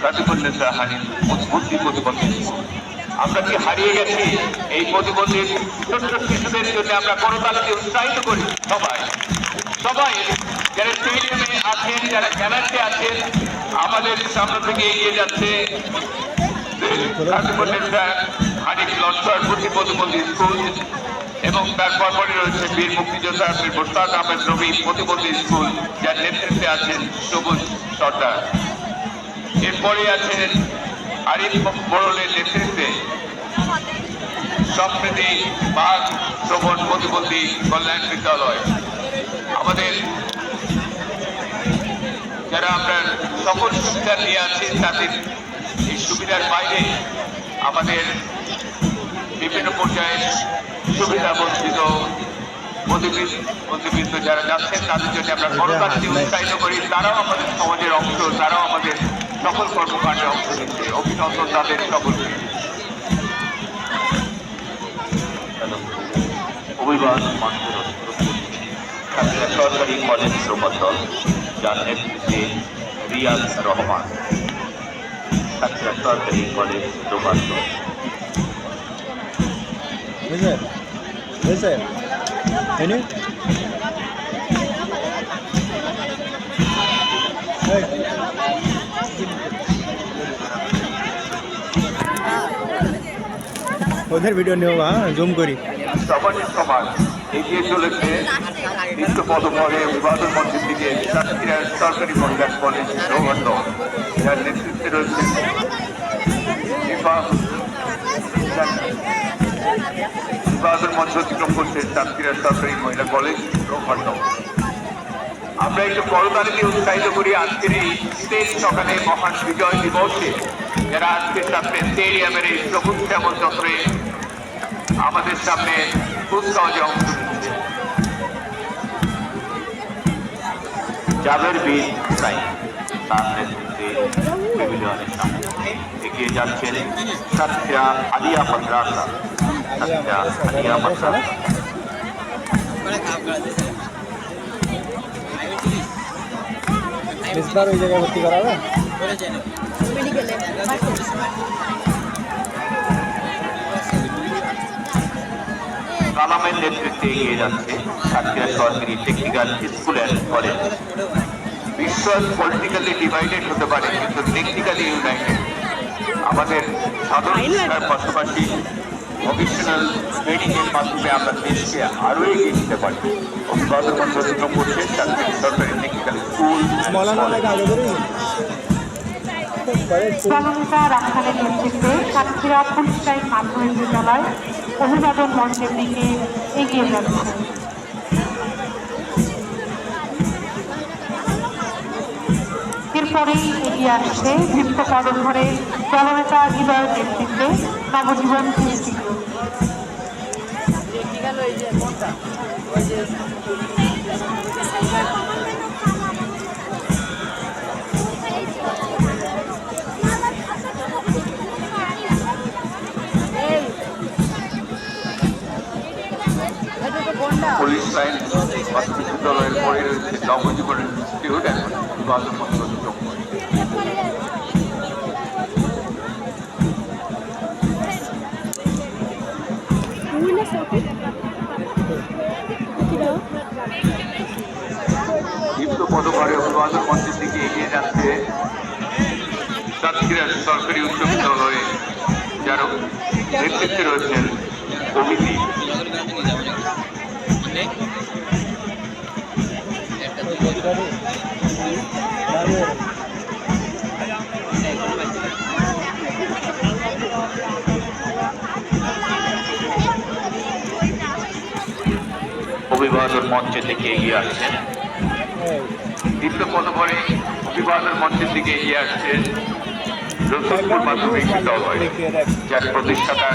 কাজীবুন্নেসা হানিফ বুদ্ধি প্রতিবন্ধী স্কুল। আমরা কি হারিয়ে গেছি? এই প্রতিবন্ধী ছোট্ট শিশুদের জন্য আমরা করতালিতে উৎসাহিত করি সবাই সবাই যারা স্টেডিয়ামে আছেন, যারা খেলাতে আছেন, আমাদের সামনে থেকে এগিয়ে যাচ্ছে কাজীবুন্নেসা হানিফ লস্কর বুদ্ধি প্রতিবন্ধী স্কুল এবং তারপর পরে রয়েছে বীর মুক্তিযোদ্ধা বীর মোশতাক আহমেদ রবি প্রতিবন্ধী স্কুল, যার নেতৃত্বে আছেন সবুজ সর্দার। এরপরে আছেন আরিফ মোড়লের নেতৃত্বে সম্প্রীতি বাঘ শ্রবণ প্রতিবন্ধী কল্যাণ বিদ্যালয়। আমাদের যারা আমরা সকল সুবিধা নিয়ে আছি, তাদের এই সুবিধার বাইরে আমাদের বিভিন্ন পর্যায়ের সুবিধা বঞ্চিত প্রতিবন্ধী যারা যাচ্ছেন, তাদের জন্য আমরা করতালিতে উৎসাহিত করি। তারাও আমাদের সমাজের অংশ, তারাও আমাদের সকল কর্মকাণ্ডে অংশ নিচ্ছে। অভিনন্দন তাদের সকলকে। অভিবাদন মানুষের সরকারি কলেজ প্রবর্তন, যার নেতৃত্বে রিয়াজ রহমান, সাতক্ষীরা সরকারি কলেজ প্রবর্তন। ওদের ভিডিও নেব, জুম করি। সমাজের সমাজ এগিয়ে চলেছে নিত্য পদপরে অভিবাদন মঞ্চের দিকে সাতক্ষীরা সরকারি মহিলা কলেজ প্রবর্তন, যার নেতৃত্বে রয়েছে অভিবাদন মঞ্চ অতিক্রম করছে সাতক্ষীরা সরকারি মহিলা কলেজ প্রবর্তন। আমরা একটু করতালিতে উৎসাহিত করি আজকের এই শীতের সকালে মহান বিজয় দিবসে, যারা আজকের সামনে স্টেডিয়ামের এই সবুজ শ্যামল চক্রে আমাদের সামনে খুব সহজে অংশ নিচ্ছে। জাবের বীর সাই তার নেতৃত্বে প্যাভিলিয়নের সামনে এগিয়ে যাচ্ছেন সাতক্ষীরা আলিয়া মাদ্রাসা। সাতক্ষীরা আলিয়া মাদ্রাসা ওই জায়গায় ভর্তি করা হবে। কালামের নেতৃত্বে এগিয়ে যাচ্ছে সাতক্ষীরা সরকারি টেকনিক্যাল স্কুল অ্যান্ড কলেজ। বিশ্ব পলিটিক্যালি ডিভাইডেড হতে পারে, কিন্তু টেকনিক্যালি ইউনাইটেড। আমাদের সাধারণ শিক্ষার পাশাপাশি ভোকেশনাল ট্রেনিংয়ের মাধ্যমে আমরা দেশকে আরও এগিয়ে নিতে পারি। অভিবাদন মঞ্চ অতিক্রম করছে সাতক্ষীরা সরকারি টেকনিক্যাল স্কুল। রাখালের নেতৃত্বে সাতক্ষীরা পুলিশ মাধ্যমিক বিদ্যালয় অভিবাদন মঞ্চের দিকে এগিয়ে যাচ্ছে। এরপরেই এগিয়ে আসছে দীপ্ত পদক ধরে জননেতা হৃদয়ের নেতৃত্বে নবজীবন সৃষ্টি। পুলিশ লাইন প্রাথমিক বিদ্যালয়ের পরে রয়েছে নবজীবন ইনস্টিটিউট। এখন অভিবাদন মঞ্চ অতিক্রম করে দীপ্ত পদকারে অভিবাদন মঞ্চের দিকে এগিয়ে যাচ্ছে সাতক্ষীরা সরকারি উচ্চ বিদ্যালয়ে, যার নেতৃত্বে রয়েছেন কমিটি। অভিবাদন মঞ্চের দিকে এগিয়ে আসছেন দীপ্ত পদপরে অভিবাদন মঞ্চের দিকে এগিয়ে আসছেন রসুলপুর মাধ্যমিক বিদ্যালয়, যার প্রতিষ্ঠাতা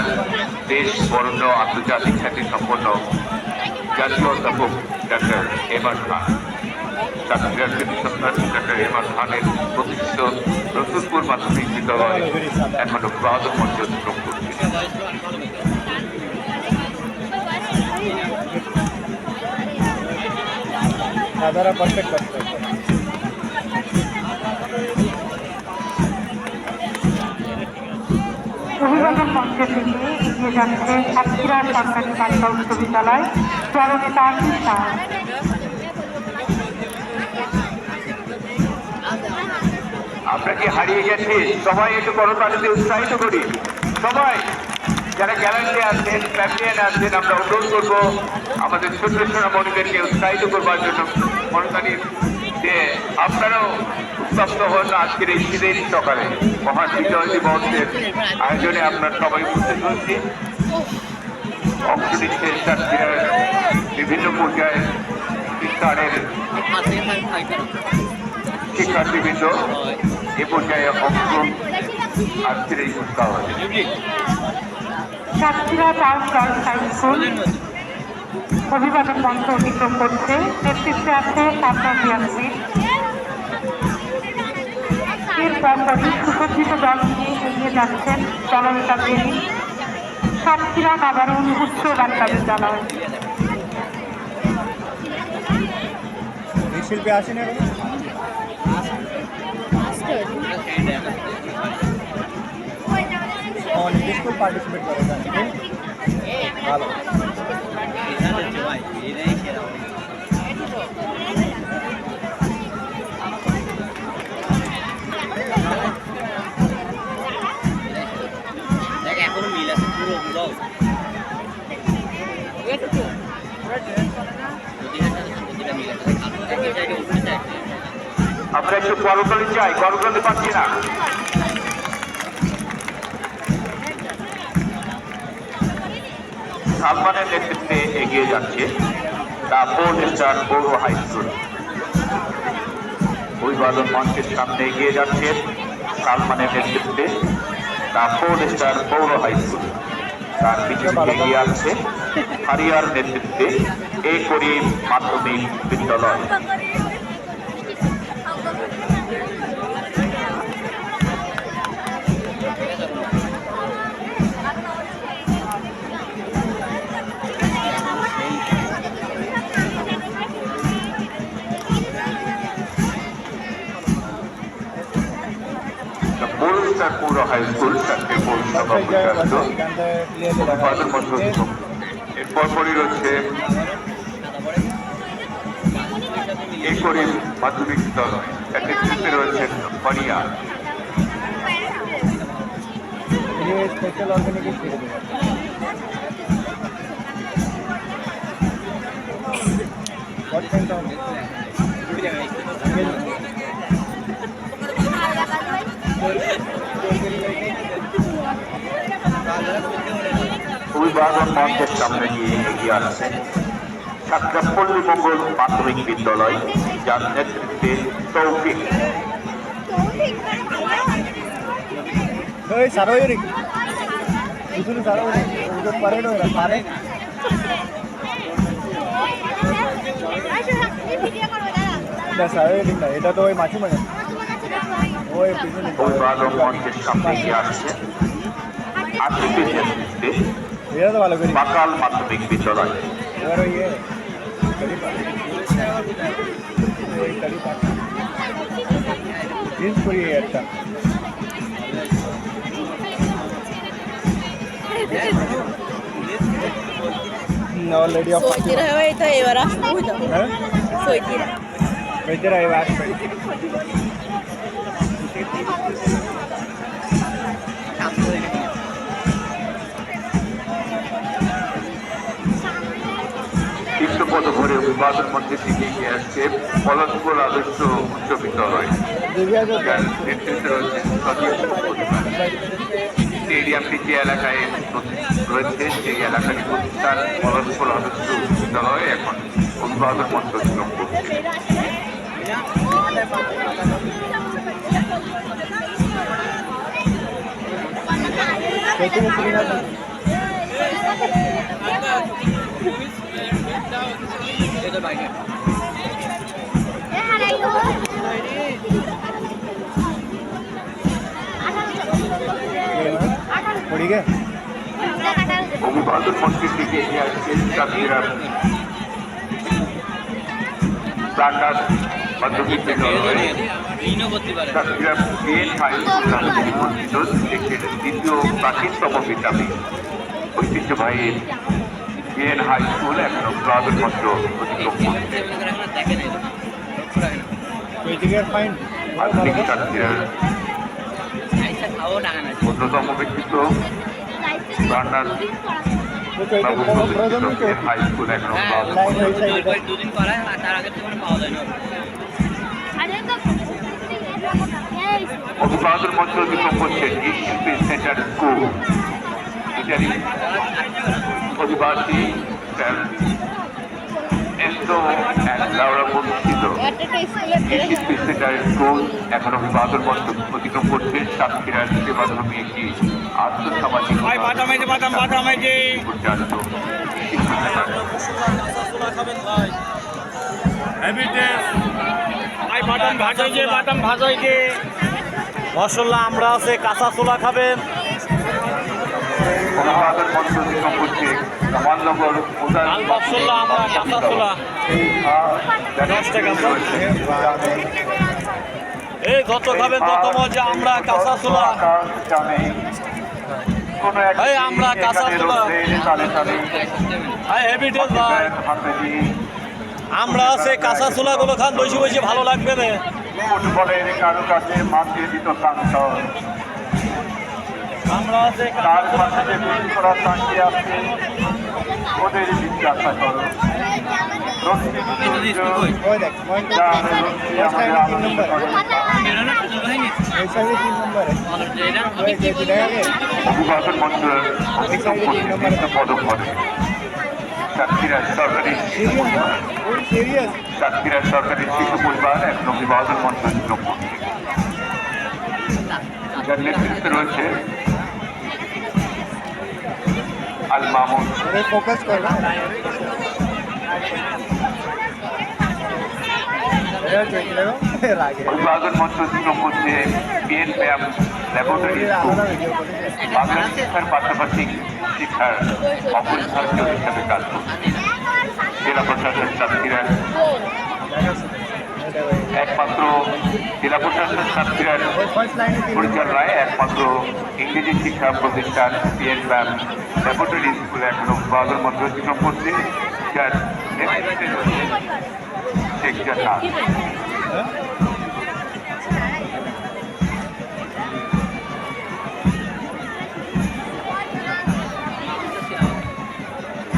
দেশ বরণ্য আন্তর্জাতিক খ্যাতি সম্পন্ন জাতীয় অধ্যাপক ডক্টর এমআর খান। সাতক্ষীরার কৃতিসত্তার ডক্টর এমআর খানের প্রতিষ্ঠিত রসুলপুর মাধ্যমিক বিদ্যালয় এখন অভিবাদন মঞ্চ অতিক্রম করছে। दादा परफेक्ट करते অভিবাদন মঞ্চের দিকে এগিয়ে যাচ্ছে সাতক্ষীরা সরকারি বালিকা উচ্চ বিদ্যালয় জননেতা আশিস। আপনাকে হারিয়ে গেছে, সবাই একটু করতালিতে উৎসাহিত করি। সবাই যারা গ্যালারিতে আছেন, প্যাভিলিয়নে আছেন, আমরা অনুরোধ করবো আমাদের ছোট্ট সোনামণিদেরকে উৎসাহিত করবার জন্য করতালি দিয়ে আপনারাও উত্তপ্ত হন আজকের এই শীতের সকালে মহান বিজয় দিবসের আয়োজনে আপনার সবাই উপস্থিত হচ্ছি। অংশ নিচ্ছে সাতক্ষীরার বিভিন্ন পর্যায়ে প্রতিষ্ঠানের শিক্ষার্থীবৃন্দ এ পর্যায়ে অংশ আজকের এই উৎসবে। Satkhira town girls high school অভিবাদন মঞ্চ অতিক্রম করছে। নেতৃত্বে আছে সাতজন ইয়াসমিন। এরপর সুসজ্জিত দল নিয়ে এগিয়ে যাচ্ছেন জননেতা জেনি। সাতক্ষীরা নাবারুণ উচ্চ বালিকা বিদ্যালয়। এই শিল্পী আসেনি এখন? অনেক স্কুল পার্টিসিপেট করে ভালো। এখনো মিল আছে পুরো বুঝাও আমরা একটু করতালি চাই, করতালি পাচ্ছি না। সালমানের নেতৃত্বে এগিয়ে যাচ্ছে দ্য 4 স্টার পৌর হাই স্কুল। অভিবাদন মঞ্চের সামনে এগিয়ে যাচ্ছেন সালমানের নেতৃত্বে দ্য 4 স্টার পৌর হাই স্কুল। তার পিছনে এগিয়ে আসছে হারিয়ার নেতৃত্বে এ করিম মাধ্যমিক বিদ্যালয়। পৌর হাই স্কুল এর পরপরই রয়েছে এ করিম মাধ্যমিক বিদ্যালয়। এর নেতৃত্বে রয়েছেন পানিয়া। স্পেশাল অর্গানিক ছেড়ে দেবে। অভিবাদন মঞ্চের সামনে গিয়ে এগিয়ে আসছেন সাতক্ষীরা পল্লী মঙ্গল মাধ্যমিক বিদ্যালয়, যার নেতৃত্বে তৌফিক। এটা তো ওই মাছি মানে ওই অভিবাদন মঞ্চের সামনে এগিয়ে আসছে আশিকের নেতৃত্বে এটা তো ভালো করি বাকাল মাধ্যমিক বিদ্যালয়। এবার ওই জিন্স করি একটা already of Soitira vai estar aí, era cuida. হ্যাঁ Soitira. বেচারা এই আসবে পদ ভরে অভিবাদন মঞ্চের দিকে এগিয়ে আসছে পলাশপুর আদর্শ উচ্চ বিদ্যালয়, যার নেতৃত্বে রয়েছে স্টেডিয়ামটি যে এলাকায় রয়েছে সেই এলাকার প্রতিষ্ঠান পলাশপুর আদর্শ উচ্চ বিদ্যালয় এখন অভিবাদন মঞ্চ অতিক্রম করছে। অভিবাদন মঞ্চের দিকে এগিয়ে আসছে সাতক্ষীরার প্রাকাশ মাধ্যমিক বিদ্যালয় ঋণও করতে পারে সাতক্ষীরা বিএন হাই স্কুল নামে যিনি পরিচিত, দেশের দ্বিতীয় প্রাচীনতম বিদ্যাপীঠ ঐতিহ্যবাহী বিএন হাই স্কুল এখনো প্রাথমিক মঞ্চ অতিক্রম করছে। দেখে নেই লক্ষ্য রাখে না ওইদিকে ফাইন আধুনিক সাতক্ষীরার আইসা খাওয়াও টাকা না অন্যতম ব্যক্তিত্ব বার্নার বাবু বিএন হাই স্কুল এখনো প্রাথমিক দুদিন করায় আর তার আগে তো কোনো পাওয়া যায় না অভিবাদন মঞ্চ অতিক্রম করছেন ইস্ট সেন্টার স্কুল ইত্যাদি অধিবাসী এস্তো লাউরা প্রতিষ্ঠিত ইস্ট সেন্টার স্কুল এখন অভিবাদন মঞ্চ অতিক্রম করছে। সাতক্ষীরার সেবাধর্মী একটি আর্থসামাজিক পরিচালিত বাদাম ভাজা মশলা আমরা আছে কাঁচা ছোলা খাবেন অভিবাদন মঞ্চ অতিক্রম করছে কামালনগর লাল মশলা আমরা কাঁচা ছোলা 10 টাকা এই যত খাবেন তত মজা আমরা কাঁচা ছোলা এই আমরা কাঁচা ছোলা হেভিটেজ ভাই আমরা আছে কাঁচা ছোলা গুলো খান বসে বসে ভালো লাগবে না ফুটবলের কারুকাজে মাতিয়ে দিত প্রান্তর আমরা আছে তার পাশে যে বিক্রি করা তাকিয়ে আছে ওদের জিজ্ঞাসা করো ওই দেখ এই সাইডে 3 নম্বরে ওই যে বিদায় অভিবাদন মঞ্চ অতিক্রম করছে পদক পদে সাতক্ষীরা সরকারি সিরিয়াস সাতক্ষীরা সরকারি শিশু পরিবার এখন অভিবাদন মঞ্চ অতিক্রম করছে। যার নেতৃত্বে রয়েছে আল মামুন। ফোকাস কর না অভিবাদন মঞ্চ অতিক্রম করছে বিএন ব্যায়াম ল্যাবরেটরি স্কুল বাংলা শিক্ষার পাশাপাশি শিক্ষার অপরিহার্য হিসাবে কাজ করছে। জেলা প্রশাসন সাতক্ষীরার একমাত্র জেলা প্রশাসন সাতক্ষীরার পরিচালনায় একমাত্র ইংরেজি শিক্ষা প্রতিষ্ঠান বিএন ব্যায়াম ল্যাবরেটরি স্কুলে এখন অভিবাদন মঞ্চ অতিক্রম করছে। যার নেতৃত্বে রয়েছে শেখ জান্নাত।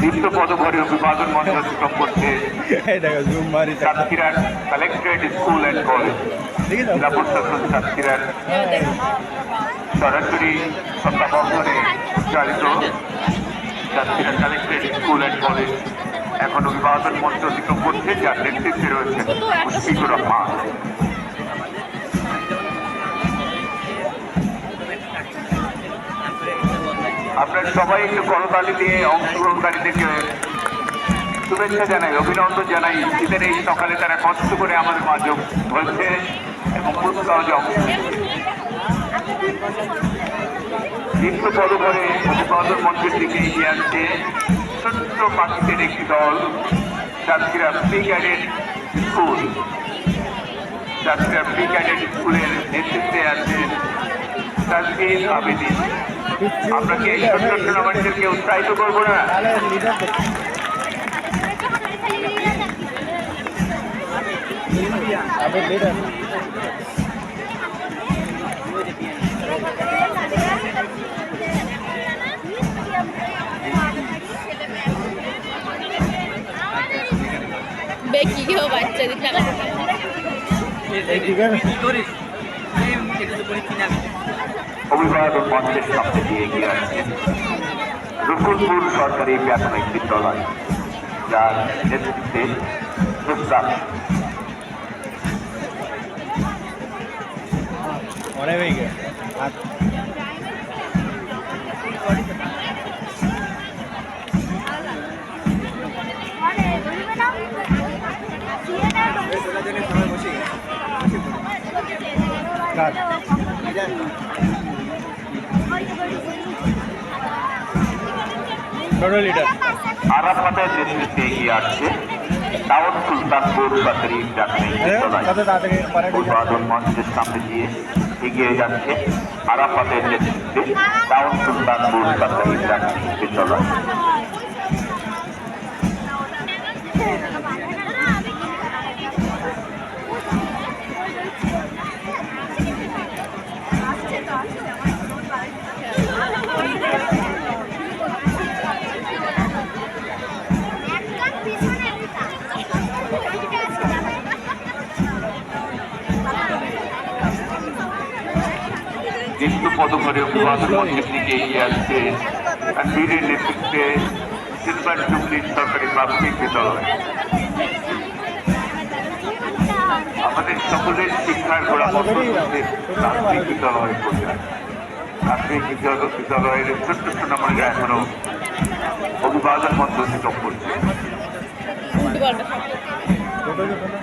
দীপ্ত পদভরে অভিবাদন মঞ্চ অতিক্রম করছে সাতক্ষীরার কালেক্টরেট স্কুল অ্যান্ড কলেজ। জেলা প্রশাসন সাতক্ষীরার সরাসরি তত্ত্বাবধানে চালিত Satkhira collectorate school and college এখন অভিবাদন মঞ্চ অতিক্রম করছে, যার নেতৃত্বে রয়েছেন মুশফিকুর রহমান। আপনারা সবাই একটু করতালি দিয়ে অংশগ্রহণকারীদেরকে শুভেচ্ছা জানাই, অভিনন্দন জানাই। ঈদের এই সকালে তারা কষ্ট করে আমাদের মাঝে হয়েছে এবং কুচকাওয়াজে অংশ নিচ্ছে। দীপ্ত পদভরে অভিবাদন মঞ্চের দিকে এগিয়ে আসছে ছোট্ট পাখিদের একটি দল, Satkhira pre cadet school. Satkhira pre cadet স্কুলের নেতৃত্বে আছেন তাজবির আবেদিন। আমরা কি এই ছোট্ট টুর্নামেন্টদেরকে উৎসাহিত করবো না? বেকি কেউ বাচ্চাদের টাকা অভিবাদন মঞ্চের সামনে দিয়ে এগিয়ে আসছেন রসুলপুর সরকারি প্রাথমিক বিদ্যালয়, যার নেতৃত্বে প্রস্তাব। অনেক হয়ে গেছে আরাফাতের নেতৃত্বে এগিয়ে আসছে টাউন সুলতানপুর সরকারি প্রাথমিক বিদ্যালয় কত তাড়াতাড়ি প্যারেড হয়ে যাবে? উদ্বোধন মঞ্চের সামনে দিয়ে এগিয়ে যাচ্ছে আরাফাতের নেতৃত্বে টাউন সুলতানপুর সরকারি প্রাথমিক বিদ্যালয়। কিন্তু পদকরে অভিবাদন মঞ্চের দিকে এগিয়ে আসছে বীরের নেতৃত্বে সিলভার জুবলি সরকারি প্রাথমিক বিদ্যালয়। আমাদের সকলের শিক্ষার গোড়াপত্র প্রাথমিক বিদ্যালয় পর্যায়ে প্রাথমিক বিদ্যালয়ের ছোট্ট সোনামণিরা এখনো অভিবাদন মঞ্চ অতিক্রম করছে। ছোটো ছোটো না?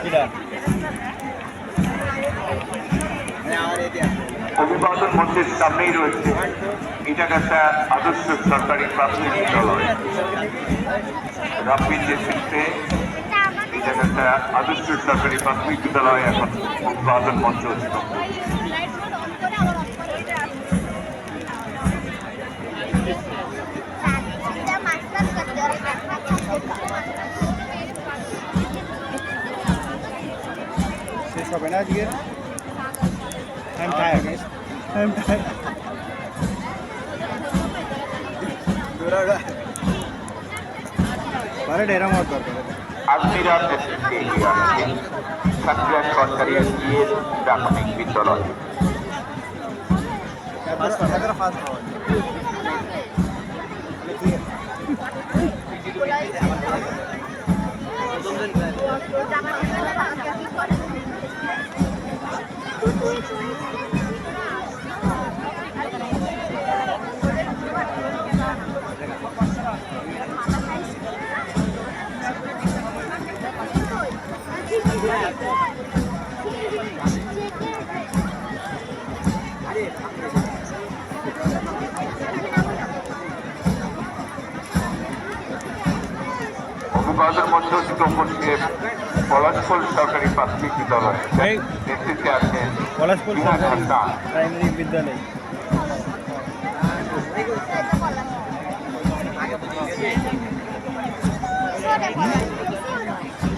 কিটা? অভিবাদন মঞ্চের সামনেই রয়েছে ইটাগাছা আদর্শ সরকারি প্রাথমিক বিদ্যালয়। রাব্বির নেতৃত্বে ইটাগাছা আদর্শ সরকারি প্রাথমিক বিদ্যালয় এখন অভিবাদন মঞ্চ অতিক্রম করছে। শেষ হবে না আজকে? I'm tired. I'm tired. Parade এরম হওয়ার দরকার। আজমিরার নেতৃত্বে এগিয়ে আসছে সাতক্ষীরা সরকারি প্রাথমিক বিদ্যালয়। অভিবাদন মঞ্চ অতিক্রম করছে পলাশফুল সরকারি প্রাথমিক বিদ্যালয়। এই নেতৃত্বে আছেন পলাশপুর বিহার সরকারি হাসান। প্রাইমারি বিদ্যালয়।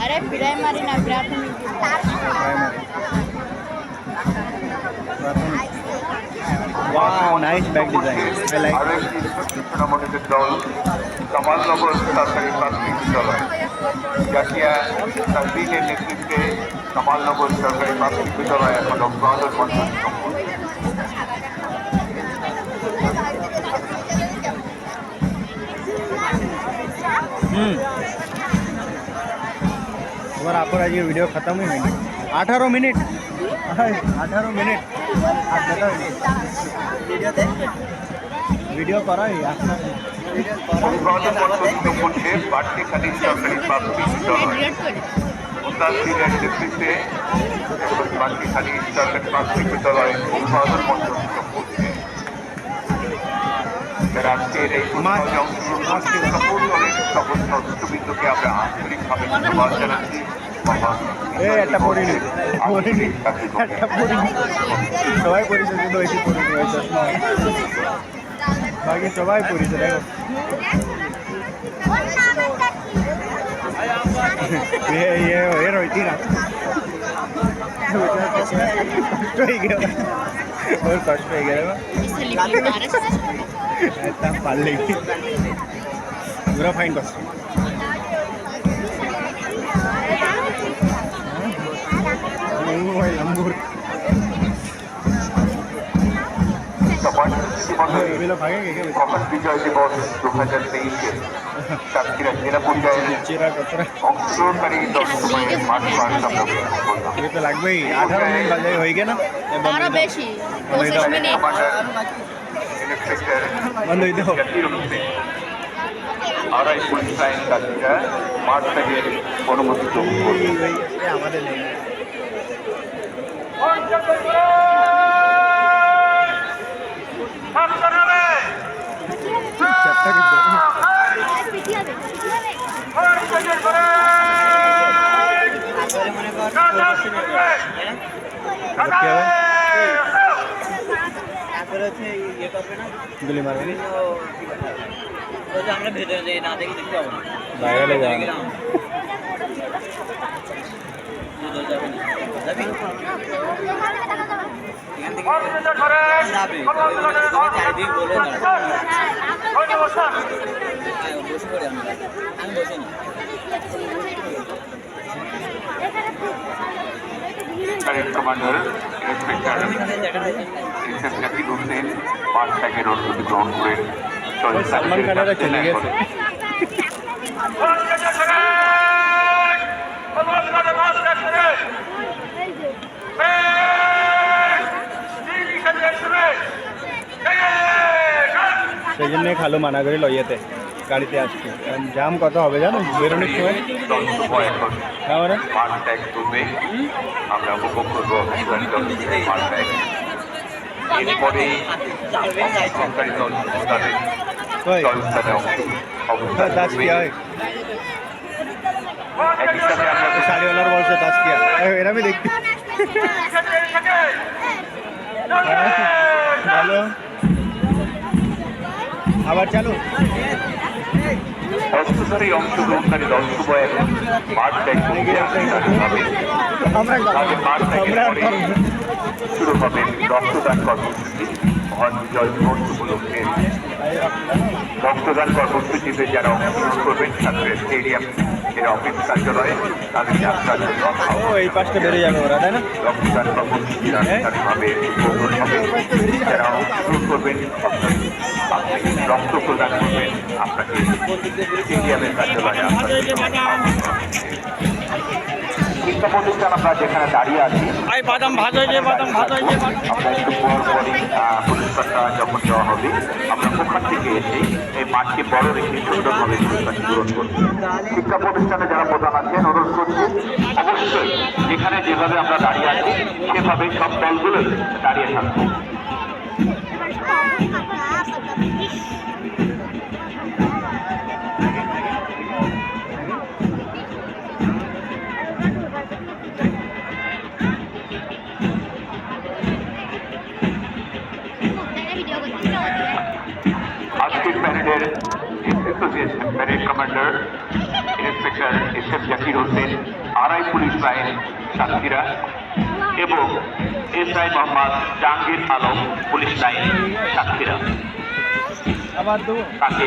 अरे प्राइमरी ना प्राथमिक Wow, nice bag design. I like আরো it. একটি সোনামণিদের দল কামালনগর সরকারি প্রাথমিক বিদ্যালয়। জাকিয়া তাজদিনের নেতৃত্বে কামালনগর সরকারি প্রাথমিক বিদ্যালয় এখন অভিবাদন মঞ্চ অতিক্রম করছে। हमारा आपका आज ये वीडियो खत्म ही नहीं 18 मिनट 18 मिनट आप बताओ वीडियो करा ही অভিবাদন মঞ্চ অতিক্রম করছে বাড়তিখালী সরকারি প্রাথমিক বিদ্যালয়। মুস্তাফিজের নেতৃত্বে এখন বাড়তিখালী সরকারি প্রাথমিক বিদ্যালয় অভিবাদন মঞ্চ অতিক্রম করছে। আজকের এই উৎসবে অংশগ্রহণ করছে সকল দলের সকল সদস্যবৃন্দকে আমরা আন্তরিকভাবে ধন্যবাদ জানাচ্ছি। একটা পড়িনি সবাই পড়েছে শুধু এটি পড়িনি ওই চশমা বাকি সবাই পড়েছে দেখো এর হইতি না কষ্ট হয়ে গেল ওর কষ্ট হয়ে গেল একটা পারলে পুরো ফাইন কষ্ট लंबूर কখন বিজয় দিবস 2023-এর সাতক্ষীরা জেলা পর্যায়ের অংশগ্রহণকারী দর্শকের মাঠ পাড়াটা ये तो लग गई 18 मिनट बजे हो गया ना আরো বেশি 25 মিনিট बंद हुई दो আড়াই ফুল সাইন কাজীরা মাঠ থেকে অনুমতি গ্রহণ করবে। আমাদের নেই ছাত্ররা এবার কি হবে? তারপরে হচ্ছে ইয়ে করবে না গুলি মারবে বিভিন্ন ওই যে আমরা ভেতরে যে না দেখি দেখতে পাবো না বাইরে যাবে না। ভেতরে যাবে না যাবি এখান থেকে যাবে চারিদিকে বলে বসে পড়ি আমি বসে নি parade commander inspector SS Zakir Hossain 5 ট্যাগের অনুমতি গ্রহণ করে সালমান খানেরা চলে গেছে। সেই জন্যই খালু মানা করে লইয়েতে গাড়িতে আসছে। কারণ জাম কত হবে জানো বেরোনোর সময়। হ্যাঁ মানে মাঠ ত্যাগ করবে আমরা উপভোগ করবো মাঠ ত্যাগ এরপরে সরকারি দল তাদের কই জলস্থানে অবস্থান দাস করবে। কিয়া হয় একই সাথে আমরা শাড়িওয়ালার বলছে দাস কিয়া এরা আমি দেখতে ভালো আবার চালু অস্ত্রধারী অংশগ্রহণকারী দল উভয় এখন মাঠ ত্যাগ করবে আনুষ্ঠানিকভাবে। আমরা তাদের মাঠ ত্যাগের আমরা পরে শুরু হবে রক্তদান কর্মসূচি। মহান বিজয় দিবস উপলক্ষে রক্তদান কর্মসূচিতে যারা অংশগ্রহণ করবেন ছাত্রের স্টেডিয়াম এর অফিস কার্যালয়ে তাদের যাত্রার জন্য ও এই পাশটা বেরিয়ে যাবে ওরা তাই না রক্তদান কর্মসূচি আনুষ্ঠানিকভাবে উদ্বোধন হবে। যারা অংশগ্রহণ করবেন আপনি রক্ত প্রদান করবেন আপনাকে স্টেডিয়ামের কার্যালয়ে আসার জন্য শিক্ষা প্রতিষ্ঠান আমরা যেখানে দাঁড়িয়ে আছি বাদাম ভাজা যে বাদাম ভাজা যে আমরা একটু পর পরই পুরস্কারটা যখন দেওয়া হবে আমরা ওখান থেকে এসে এই মাঠকে বড় রেখে সুন্দরভাবে পুরস্কারটি পূরণ করব। শিক্ষা প্রতিষ্ঠানে যারা প্রধান আছেন অনুরোধ করছি অবশ্যই যেখানে যেভাবে আমরা দাঁড়িয়ে আছি সেভাবে সব দলগুলো দাঁড়িয়ে থাকবো। আজকের প্যারেডের association parade commander inspector SF Zakir Hossain আড়াই পুলিশ লাইন সাতক্ষীরা এবং SI Mohammad Jahangir Alam police line Satkhira আবার দেবো তাকে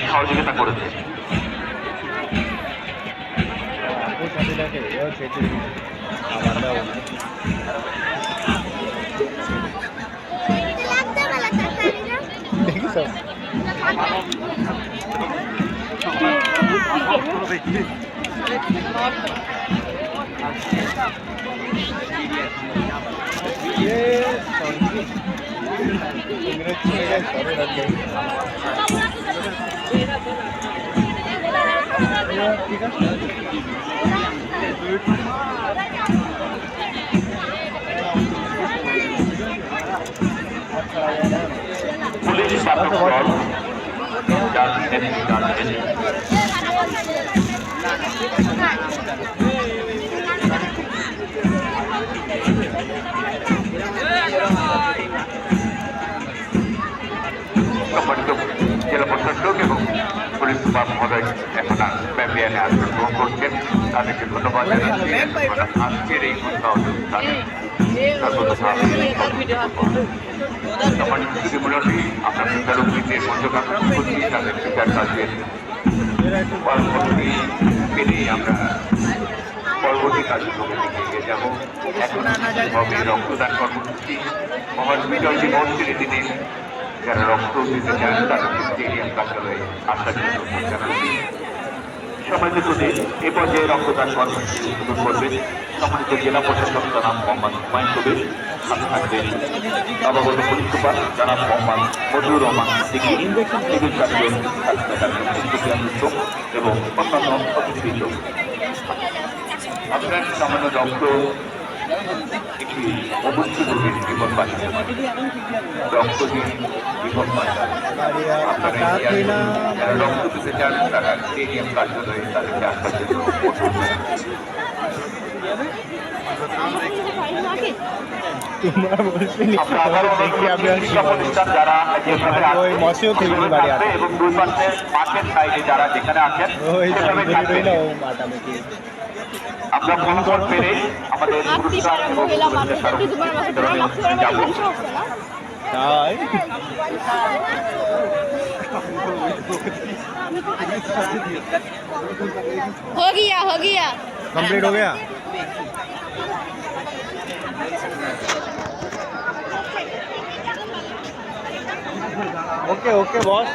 সহযোগিতা করেছে। ও সাথীauthorকে ও সেটি আবার দাও দেখি সব ঠিক আছে পুলিশ শাসক দল যার নেতৃত্বে আছেন সম্মানিত জেলা প্রশাসক এবং পুলিশ সুপার মহোদয় এখন ব্যাপিয়ানে আসন গ্রহণ করছেন তাদেরকে ধন্যবাদ জানাচ্ছি। আজকের এই উৎসাহ অনুষ্ঠানে সম্মানিত সুধীমণ্ডলী আমরা বিচারকদের মধ্যকামনা করছি তাদের বিচার কাজের পেরে আমরা পরবর্তী কার্যক্রমে এগিয়ে যাব। এখন হবে রক্তদান কর্মসূচি। মহান বিজয় দিবসের দিনে যারা রক্ত দিতে চান তাদেরকে স্টেডিয়াম কার্যালয়ে আসার জন্য জানাচ্ছি। সম্মানিত সুধী এ পর্যায়ে রক্তদান কর্মসূচি উদ্বোধন করবেন সম্মানিত জেলা প্রশাসক জনাব মোহাম্মদ হুমায়ুন কবির। সাথে থাকবেন নবাগত পুলিশ সুপার জনাব মোহাম্মদ মজিবুর রহমান সিদ্দিকী, সিভিল সার্জন এবং অন্যান্য অতিথিবৃন্দ। আপনার সামান্য রক্ত একটি অবশ্যই জীবন বাঁচাতে পারে। রক্তহীন জীবন বাঁচাতে আপনারা যারা রক্ত দিতে চান তারা স্টেডিয়াম কার্যালয়ে তাদেরকে আসার জন্য তোমার বলছি আমরা আবারও দেখি আমি আর কি শিক্ষা বলবো। প্রতিষ্ঠান যারা যেখানে ওই মৎস্যও খেলতে পারি আর। এবং দুই পাশে মাঠের সাইডে যারা যেখানে আছেন ওই সেভাবে ধরে থাকবেন। রইল ও মাটামাটি আমরা ফলাফল পেরে আমাদের পুরস্কার এবং মহিলা মানুষ পুরস্কার একটু তোমার মাঝে বিতরণে যাব। তাই हो गया कंप्लीट हो गया ओके ओके बॉस